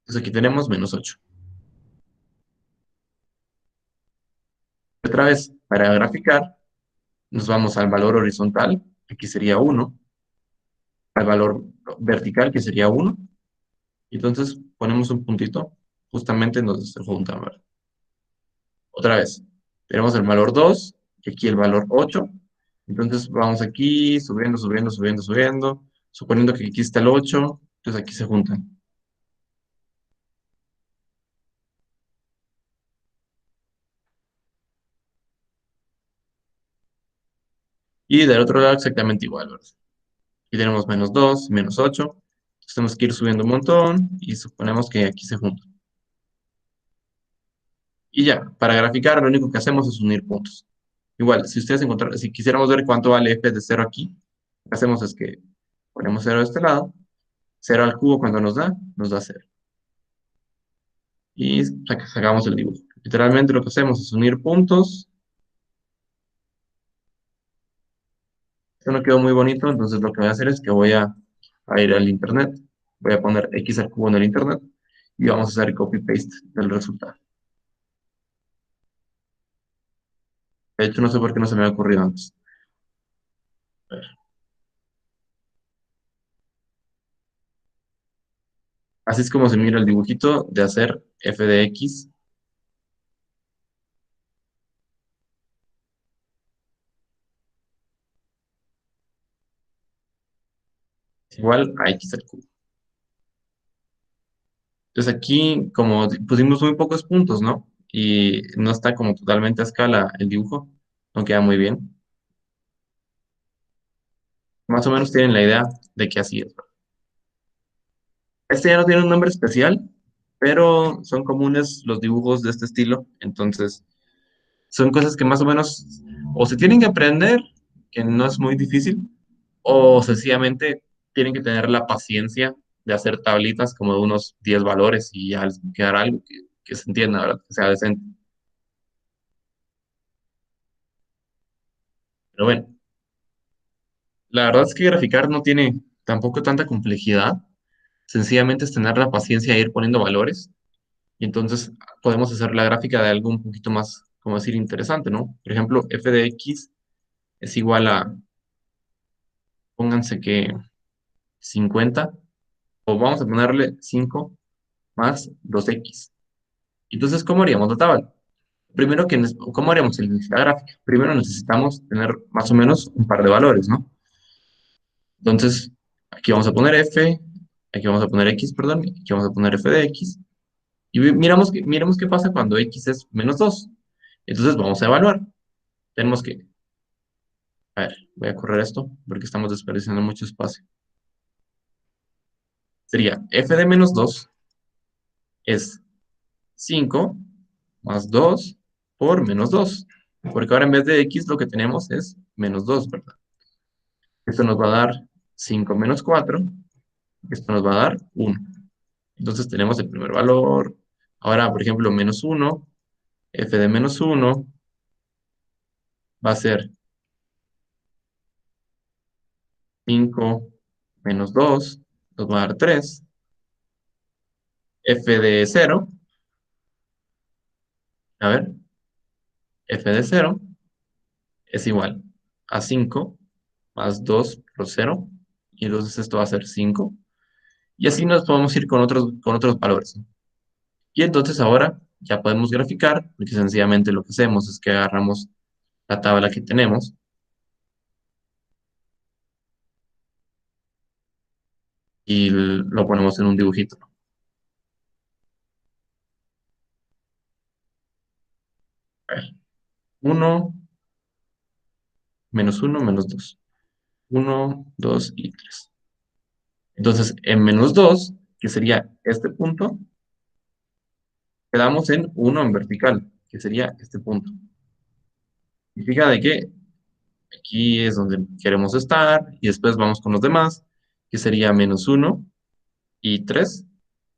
S1: Entonces aquí tenemos menos 8. Otra vez, para graficar, nos vamos al valor horizontal, aquí sería 1, al valor vertical, que sería 1, y entonces ponemos un puntito justamente en donde se juntan, ¿verdad? Otra vez, tenemos el valor 2 y aquí el valor 8. Entonces vamos aquí, subiendo, subiendo, subiendo, subiendo, suponiendo que aquí está el 8, entonces aquí se juntan. Y del otro lado exactamente igual, ¿verdad? Aquí tenemos menos 2, menos 8. Entonces tenemos que ir subiendo un montón y suponemos que aquí se juntan. Y ya, para graficar lo único que hacemos es unir puntos. Igual, si ustedes encontraran, si quisiéramos ver cuánto vale f de 0 aquí, lo que hacemos es que ponemos 0 de este lado, 0 al cubo cuando nos da 0. Y sacamos el dibujo. Literalmente lo que hacemos es unir puntos. Esto no quedó muy bonito, entonces lo que voy a hacer es que voy a ir al internet, voy a poner x al cubo en el internet y vamos a hacer copy-paste del resultado. De hecho, no sé por qué no se me ha ocurrido antes. A ver. Así es como se mira el dibujito de hacer f de x igual a x al cubo. Entonces aquí, como pusimos muy pocos puntos, ¿no? Y no está como totalmente a escala el dibujo, no queda muy bien. Más o menos tienen la idea de que así es, ¿verdad? Este ya no tiene un nombre especial, pero son comunes los dibujos de este estilo. Entonces, son cosas que más o menos o se tienen que aprender, que no es muy difícil, o sencillamente tienen que tener la paciencia de hacer tablitas como de unos 10 valores y ya les va a quedar algo que se entienda, ¿verdad? Que sea decente. Pero bueno, la verdad es que graficar no tiene tampoco tanta complejidad. Sencillamente es tener la paciencia de ir poniendo valores y entonces podemos hacer la gráfica de algo un poquito más, como decir, interesante, ¿no? Por ejemplo, f de x es igual a pónganse que 50, o vamos a ponerle 5 más 2x. Entonces, ¿cómo haríamos la tabla? Primero ¿cómo haríamos la gráfica? Primero necesitamos tener más o menos un par de valores, ¿no? Entonces, aquí vamos a poner f, aquí vamos a poner x, perdón, y aquí vamos a poner f de x. Y miramos qué pasa cuando x es menos 2. Entonces, vamos a evaluar. Tenemos que, a ver, voy a correr esto porque estamos desperdiciando mucho espacio. Sería f de menos 2 es 5 más 2 por menos 2. Porque ahora en vez de x lo que tenemos es menos 2, ¿verdad? Esto nos va a dar 5 menos 4. Esto nos va a dar 1. Entonces tenemos el primer valor. Ahora, por ejemplo, menos 1. F de menos 1 va a ser 5 menos 2. Nos va a dar 3. F de 0. A ver, F de 0 es igual a 5 más 2 por 0. Y entonces esto va a ser 5. Y así nos podemos ir con otros valores, ¿no? Y entonces ahora ya podemos graficar, porque sencillamente lo que hacemos es que agarramos la tabla que tenemos y lo ponemos en un dibujito, ¿no? 1, menos 1, menos 2. 1, 2 y 3. Entonces, en menos 2, que sería este punto, quedamos en 1 en vertical, que sería este punto. Significa de que aquí es donde queremos estar y después vamos con los demás, que sería menos 1 y 3.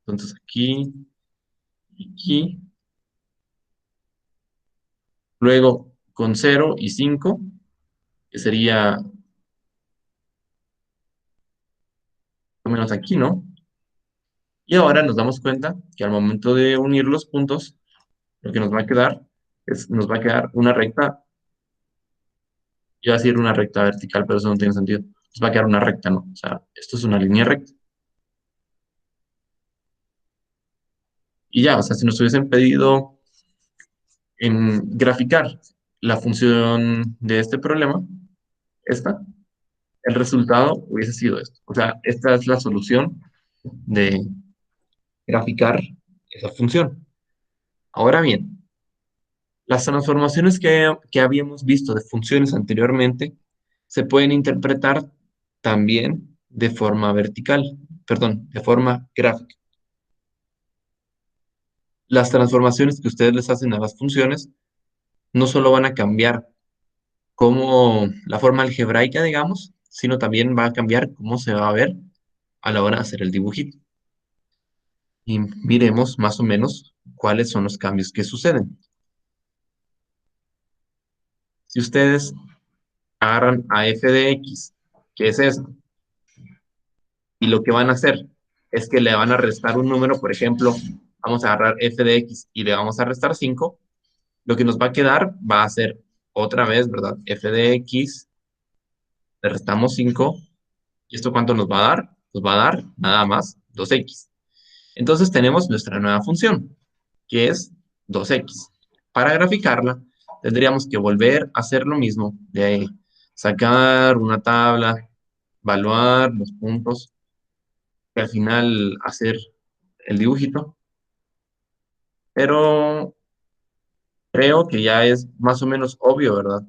S1: Entonces aquí y aquí. Luego con 0 y 5, que sería más o menos aquí, ¿no? Y ahora nos damos cuenta que al momento de unir los puntos, lo que nos va a quedar nos va a quedar una recta, iba a decir una recta vertical, pero eso no tiene sentido. Nos va a quedar una recta, ¿no? O sea, esto es una línea recta. Y ya, o sea, si nos hubiesen pedido en graficar la función de este problema, esta, el resultado hubiese sido esto. O sea, esta es la solución de graficar esa función. Ahora bien, las transformaciones que habíamos visto de funciones anteriormente se pueden interpretar también de forma vertical, perdón, de forma gráfica. Las transformaciones que ustedes les hacen a las funciones no solo van a cambiar como la forma algebraica, digamos, sino también va a cambiar cómo se va a ver a la hora de hacer el dibujito. Y miremos más o menos cuáles son los cambios que suceden. Si ustedes agarran a f de x, que es esto, y lo que van a hacer es que le van a restar un número, por ejemplo, vamos a agarrar f de x y le vamos a restar 5, lo que nos va a quedar va a ser otra vez, ¿verdad? F de x, le restamos 5, ¿y esto cuánto nos va a dar? Nos va a dar nada más 2x. Entonces tenemos nuestra nueva función, que es 2x. Para graficarla, tendríamos que volver a hacer lo mismo, de sacar una tabla, evaluar los puntos, y al final hacer el dibujito, pero creo que ya es más o menos obvio, ¿verdad?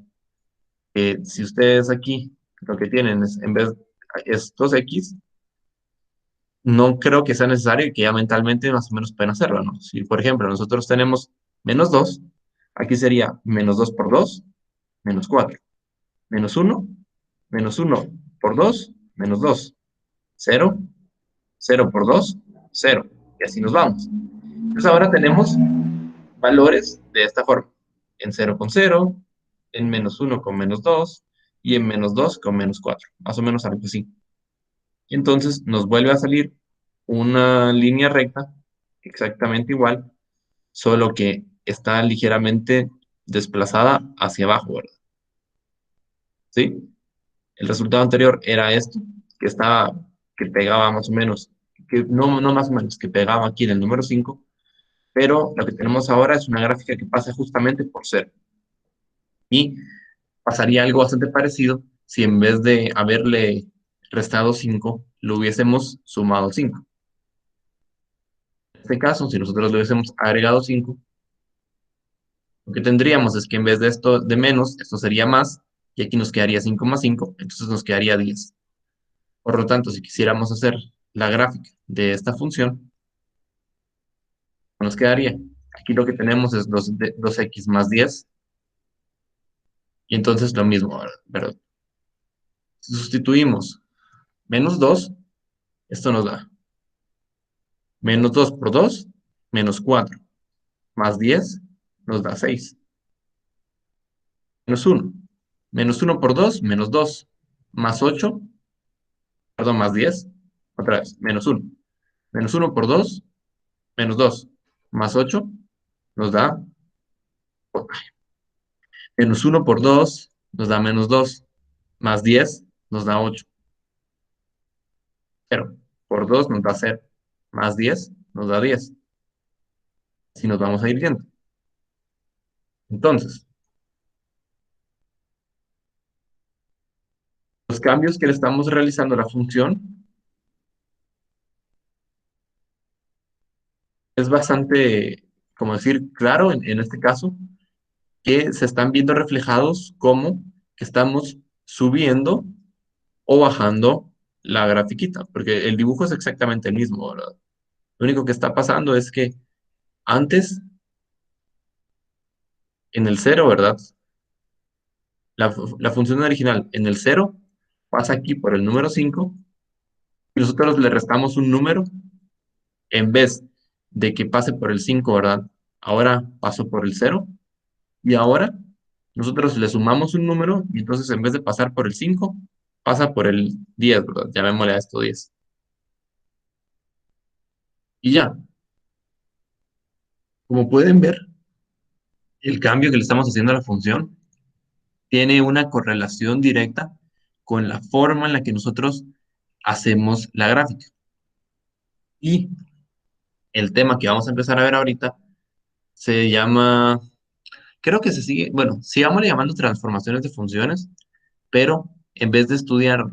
S1: Que si ustedes aquí lo que tienen es, en vez es 2x, no creo que sea necesario y que ya mentalmente más o menos pueden hacerlo, ¿no? Si, por ejemplo, nosotros tenemos menos 2, aquí sería menos 2 por 2, menos 4, menos 1, menos 1 por 2, menos 2, 0, 0 por 2, 0, y así nos vamos. Entonces ahora tenemos valores de esta forma, en 0 con 0, en menos 1 con menos 2 y en menos 2 con menos 4, más o menos algo así. Y entonces nos vuelve a salir una línea recta exactamente igual, solo que está ligeramente desplazada hacia abajo, ¿verdad? ¿Sí? El resultado anterior era esto, que estaba, que pegaba más o menos, que no más o menos, que pegaba aquí en el número 5, pero lo que tenemos ahora es una gráfica que pasa justamente por cero. Y pasaría algo bastante parecido si en vez de haberle restado 5, lo hubiésemos sumado 5. En este caso, si nosotros le hubiésemos agregado 5, lo que tendríamos es que en vez de esto de menos, esto sería más, y aquí nos quedaría 5 más 5, entonces nos quedaría 10. Por lo tanto, si quisiéramos hacer la gráfica de esta función, nos quedaría. Aquí lo que tenemos es 2x más 10, y entonces lo mismo, ¿verdad? Si sustituimos menos 2, esto nos da menos 2 por 2, menos 4, más 10, nos da 6. Menos 1. Menos 1 por 2, menos 2, más 8, perdón, más 10, otra vez, menos 1. Menos 1 por 2, menos 2, más 8, nos da menos 1 por 2, nos da menos 2, más 10, nos da 8. 0 por 2 nos da 0, más 10, nos da 10. Así nos vamos a ir viendo. Entonces, los cambios que le estamos realizando a la función es bastante, como decir, claro en este caso, que se están viendo reflejados como que estamos subiendo o bajando la grafiquita, porque el dibujo es exactamente el mismo, ¿verdad? Lo único que está pasando es que antes, en el cero, ¿verdad? La función original en el cero pasa aquí por el número 5 y nosotros le restamos un número en vez de que pase por el 5, ¿verdad? Ahora pasó por el cero y ahora nosotros le sumamos un número y entonces en vez de pasar por el 5 pasa por el 10, ¿verdad? Llamémosle a esto 10. Y ya, como pueden ver, el cambio que le estamos haciendo a la función tiene una correlación directa con la forma en la que nosotros hacemos la gráfica. Y el tema que vamos a empezar a ver ahorita se llama, creo que se sigue, bueno, sigámosle llamando transformaciones de funciones, pero en vez de estudiar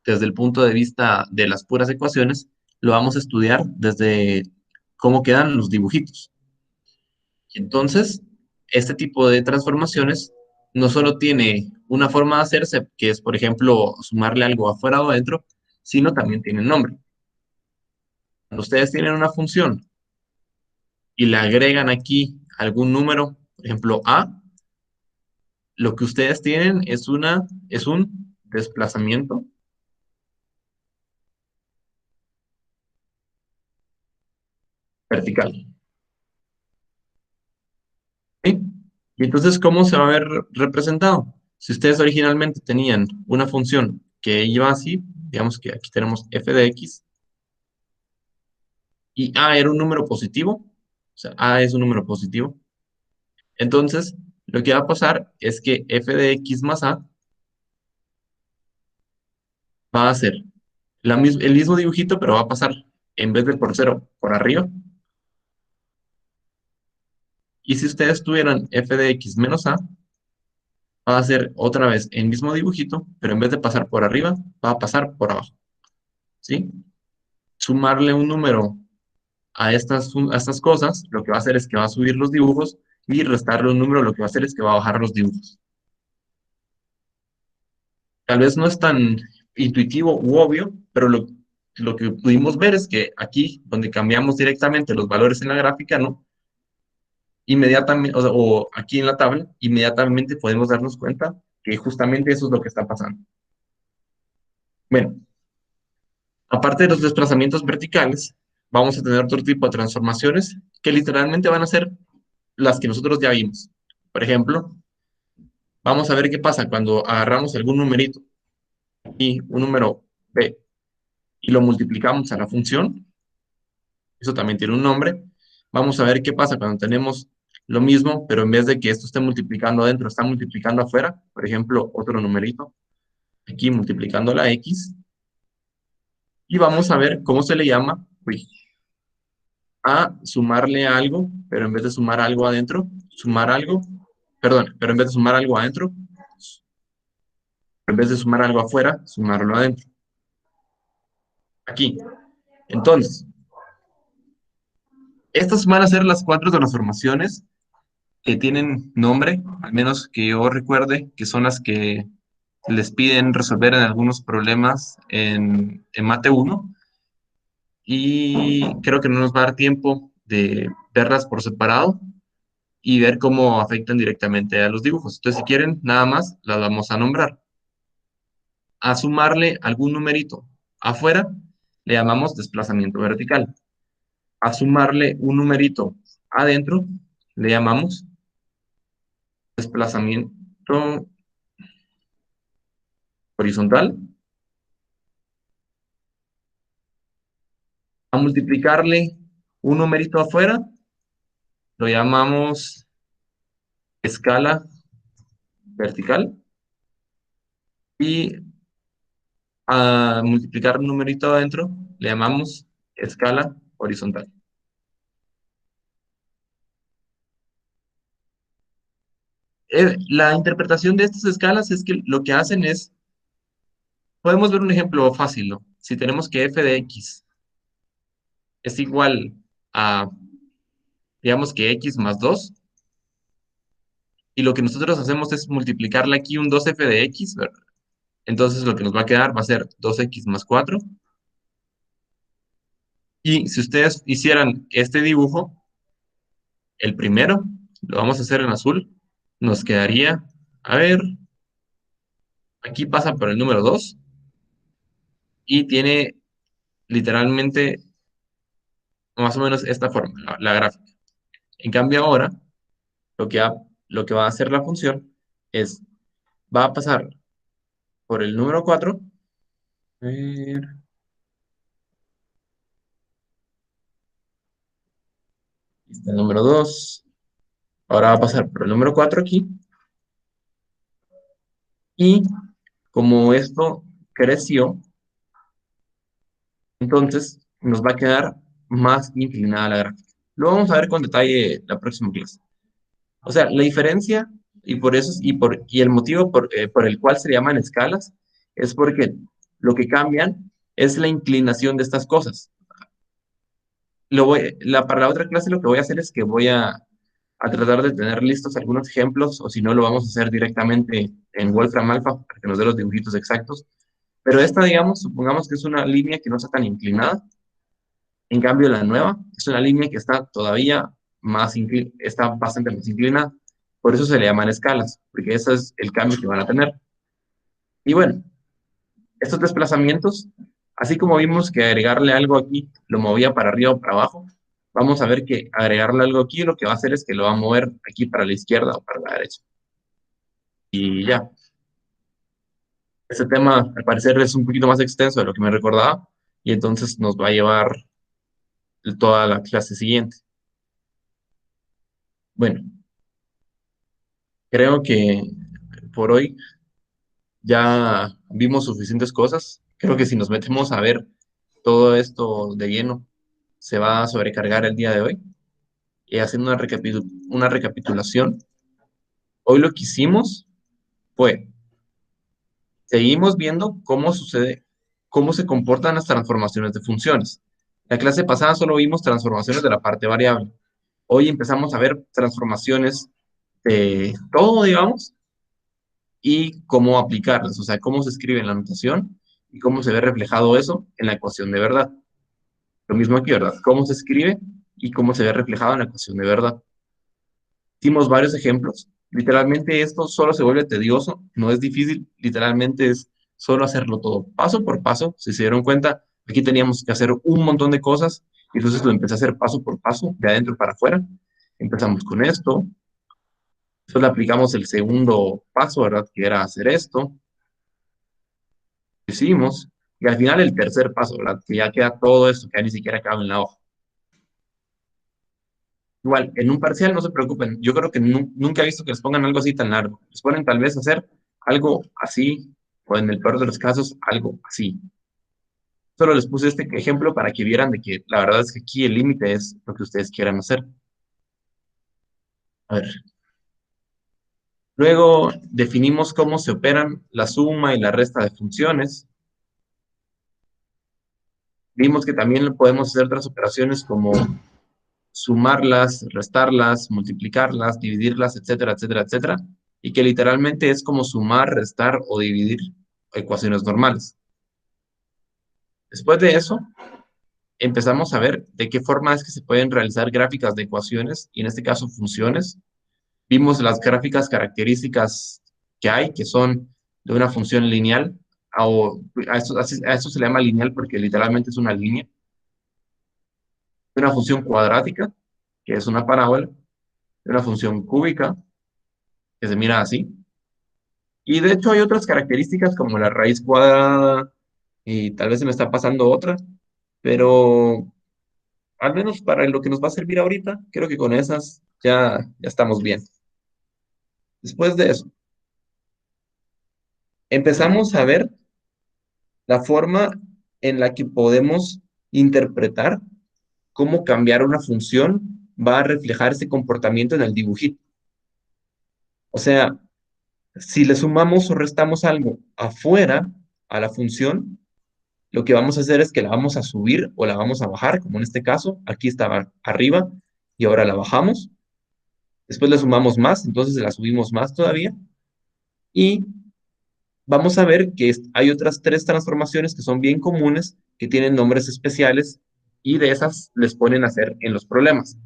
S1: desde el punto de vista de las puras ecuaciones, lo vamos a estudiar desde cómo quedan los dibujitos. Y entonces, este tipo de transformaciones no solo tiene una forma de hacerse, que es, por ejemplo, sumarle algo afuera o adentro, sino también tiene nombre. Cuando ustedes tienen una función y le agregan aquí algún número, por ejemplo, a, lo que ustedes tienen es un desplazamiento vertical. ¿Sí? Y entonces, ¿cómo se va a ver representado? Si ustedes originalmente tenían una función que iba así, digamos que aquí tenemos f de x, y a era un número positivo, o sea, a es un número positivo, entonces lo que va a pasar es que f de x más a va a ser el mismo dibujito, pero va a pasar en vez de por cero por arriba. Y si ustedes tuvieran f de x menos a, va a ser otra vez el mismo dibujito, pero en vez de pasar por arriba, va a pasar por abajo. ¿Sí? Sumarle un número a estas cosas, lo que va a hacer es que va a subir los dibujos y restarle un número, lo que va a hacer es que va a bajar los dibujos. Tal vez no es tan intuitivo u obvio, pero lo que pudimos ver es que aquí, donde cambiamos directamente los valores en la gráfica, ¿no? Inmediatamente, o aquí en la tabla, inmediatamente podemos darnos cuenta que justamente eso es lo que está pasando. Bueno, aparte de los desplazamientos verticales, vamos a tener otro tipo de transformaciones que literalmente van a ser las que nosotros ya vimos. Por ejemplo, vamos a ver qué pasa cuando agarramos algún numerito y un número b y lo multiplicamos a la función. Eso también tiene un nombre. Vamos a ver qué pasa cuando tenemos lo mismo, pero en vez de que esto esté multiplicando adentro, está multiplicando afuera. Por ejemplo, otro numerito. aquí multiplicando la X, y vamos a ver cómo se le llama, uy, a sumarle algo, pero en vez de sumar algo adentro, sumar algo, perdón, pero en vez de sumar algo adentro, en vez de sumar algo afuera, sumarlo adentro. Aquí. Entonces, estas van a ser las cuatro transformaciones que tienen nombre, al menos que yo recuerde, que son las que les piden resolver en algunos problemas en Mate 1. Y creo que no nos va a dar tiempo de verlas por separado y ver cómo afectan directamente a los dibujos. Entonces, si quieren, nada más las vamos a nombrar. A sumarle algún numerito afuera, le llamamos desplazamiento vertical. A sumarle un numerito adentro, le llamamos desplazamiento horizontal. A multiplicarle un numerito afuera, lo llamamos escala vertical. Y a multiplicar un numerito adentro, le llamamos escala horizontal. La interpretación de estas escalas es que lo que hacen es, podemos ver un ejemplo fácil, ¿no? Si tenemos que f de x es igual a, digamos que x más 2, y lo que nosotros hacemos es multiplicarle aquí un 2f de x, ¿verdad? Entonces lo que nos va a quedar va a ser 2x más 4. Y si ustedes hicieran este dibujo, el primero, lo vamos a hacer en azul, nos quedaría, a ver, aquí pasa por el número 2 y tiene literalmente más o menos esta forma, la gráfica. En cambio ahora, lo que, lo que va a hacer la función es, va a pasar por el número 4, a ver, aquí está el número 2, ahora va a pasar por el número 4 aquí, y como esto creció, entonces nos va a quedar más inclinada la gráfica. Lo vamos a ver con detalle la próxima clase. O sea, la diferencia y por eso y el motivo por el cual se llaman escalas es porque lo que cambian es la inclinación de estas cosas. Para la otra clase lo que voy a hacer es que voy a tratar de tener listos algunos ejemplos, o si no lo vamos a hacer directamente en Wolfram Alpha para que nos dé los dibujitos exactos. Pero esta, digamos, supongamos que es una línea que no está tan inclinada. En cambio, la nueva es una línea que está todavía está bastante más inclinada. Por eso se le llaman escalas, porque ese es el cambio que van a tener. Y bueno, estos desplazamientos, así como vimos que agregarle algo aquí lo movía para arriba o para abajo, vamos a ver que agregarle algo aquí lo que va a hacer es que lo va a mover aquí para la izquierda o para la derecha. Y ya, este tema al parecer es un poquito más extenso de lo que me recordaba y entonces nos va a llevar toda la clase siguiente. Bueno, creo que por hoy ya vimos suficientes cosas. Creo que si nos metemos a ver todo esto de lleno, se va a sobrecargar el día de hoy. Y haciendo una recapitulación, hoy lo que hicimos fue, seguimos viendo cómo sucede, cómo se comportan las transformaciones de funciones. La clase pasada solo vimos transformaciones de la parte variable. Hoy empezamos a ver transformaciones de todo, digamos, y cómo aplicarlas, o sea, cómo se escribe en la notación y cómo se ve reflejado eso en la ecuación de verdad. Lo mismo aquí, ¿verdad? Cómo se escribe y cómo se ve reflejado en la ecuación de verdad. Hicimos varios ejemplos. Literalmente esto solo se vuelve tedioso, no es difícil, literalmente es solo hacerlo todo paso por paso. Si se dieron cuenta, aquí teníamos que hacer un montón de cosas y entonces lo empecé a hacer paso por paso, de adentro para afuera. Empezamos con esto, después le aplicamos el segundo paso, ¿verdad? Que era hacer esto, hicimos, y al final el tercer paso, ¿verdad? Que ya queda todo esto, que ya ni siquiera cabe en la hoja. Igual, en un parcial no se preocupen, yo creo que nunca he visto que les pongan algo así tan largo. Les ponen tal vez hacer algo así, o en el peor de los casos, algo así. Solo les puse este ejemplo para que vieran de que la verdad es que aquí el límite es lo que ustedes quieran hacer. A ver. Luego definimos cómo se operan la suma y la resta de funciones. Vimos que también podemos hacer otras operaciones como sumarlas, restarlas, multiplicarlas, dividirlas, etcétera, etcétera, etcétera. Y que literalmente es como sumar, restar o dividir ecuaciones normales. Después de eso, empezamos a ver de qué forma es que se pueden realizar gráficas de ecuaciones y en este caso funciones. Vimos las gráficas características que hay, que son de una función lineal, o a eso se le llama lineal porque literalmente es una línea, de una función cuadrática, que es una parábola, de una función cúbica, que se mira así. Y de hecho hay otras características como la raíz cuadrada, y tal vez se me está pasando otra, pero al menos para lo que nos va a servir ahorita, creo que con esas ya estamos bien. Después de eso, empezamos a ver la forma en la que podemos interpretar cómo cambiar una función va a reflejar ese comportamiento en el dibujito. O sea, si le sumamos o restamos algo afuera a la función, lo que vamos a hacer es que la vamos a subir o la vamos a bajar, como en este caso, aquí estaba arriba y ahora la bajamos. Después le sumamos más, entonces la subimos más todavía. Y vamos a ver que hay otras tres transformaciones que son bien comunes, que tienen nombres especiales y de esas les ponen a hacer en los problemas.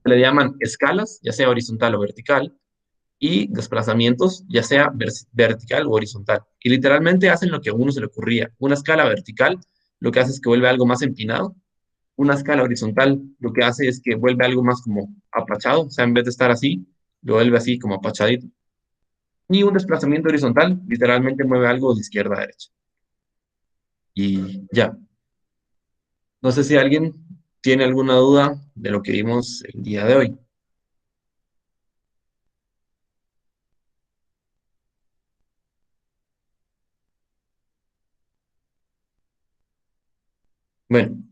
S1: Le llaman escalas, ya sea horizontal o vertical, y desplazamientos, ya sea vertical o horizontal. Y literalmente hacen lo que a uno se le ocurría. Una escala vertical lo que hace es que vuelve algo más empinado. Una escala horizontal lo que hace es que vuelve algo más como apachado, o sea, en vez de estar así, lo vuelve así como apachadito. Y un desplazamiento horizontal literalmente mueve algo de izquierda a derecha. Y ya. No sé si alguien tiene alguna duda de lo que vimos el día de hoy. Bueno.